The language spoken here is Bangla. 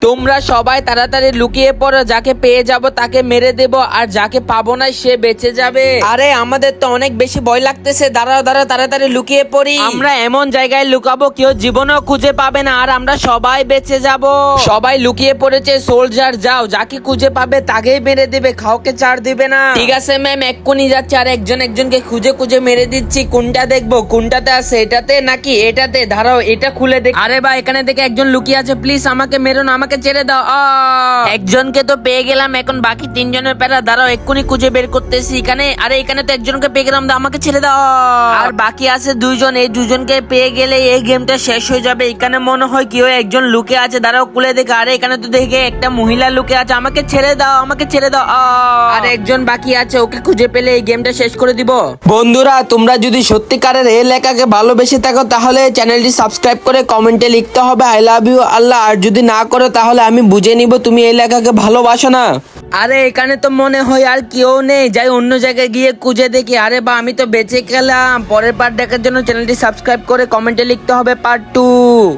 তোমরা সবাই তাড়াতাড়ি লুকিয়ে পড়ো, যাকে পেয়ে যাব তাকে মেরে দেব আর যাকে পাবো না সে বেঁচে যাবে। আরে আমাদের তো অনেক বেশি ভয় লাগতেছে, দাঁড়াও দাঁড়াও তাড়াতাড়ি লুকিয়ে পড়ি। আমরা এমন জায়গায় লুকাবো কেউ জীবনেও খুঁজে পাবে না আর আমরা সবাই বেঁচে যাব। সবাই লুকিয়ে পড়েছে, সোলজার যাও, যাকে খুঁজে পাবে তাকেই মেরে দিবে, কাউকে ছাড় দিবে না। ঠিক আছে ম্যাম, এক্ষুনি যাচ্ছে আর একজনকে খুঁজে খুঁজে মেরে দিচ্ছি। কোনটা দেখবো, কোনটাতে আছে, এটাতে নাকি এটাতে? দাঁড়াও এটা খুলে দেখ। আরে ভাই এখানে দেখে একজন লুকিয়ে আছে, প্লিজ আমাকে মেরো না, আমাকে ছেড়ে দাও। একজনকে তো পেয়ে গেলাম, এখন বাকি তিনজনের প্যারা। দাঁড়াও এক্ষুনি খুঁজে বের করতেছি এখানে। আরে এখানে তো একজনকে পেয়ে গেলাম, আমাকে ছেড়ে দাও। আর বাকি আছে দুইজন, এই দুজনকে পেয়ে গেলে এই গেমটা শেষ হয়ে যাবে। এখানে মনে হয় কেউ একজন লুকে আছে, দাঁড়াও খুলে দেখে। আরে এখানে তো দেখে একটা মহিলা লুকে আছে, আমাকে ছেড়ে দাও, আমাকে ছেড়ে দাও। আর একজন বাকি আছে, ওকে খুঁজে পেলে এই গেমটা শেষ করে দিব। বন্ধুরা তোমরা যদি সত্যিকারের এই লেখাকে ভালোবেসে থাকো তাহলে চ্যানেলটি সাবস্ক্রাইব করে কমেন্টে লিখতে হবে আই লাভ ইউ আল্লাহ। আর যদি না করো তাহলে আমি বুঝে নিব তুমি এই লেখাকে ভালোবাসো না। আরে এখানে তো মনে হয় আর কেউ নেই, যাই অন্য জায়গায় গিয়ে খুঁজে দেখি। আরে বা আমি তো বেঁচে গেলাম। পরের পার্ট দেখার জন্য চ্যানেলটি সাবস্ক্রাইব করে কমেন্টে লিখতে হবে পার্ট 2।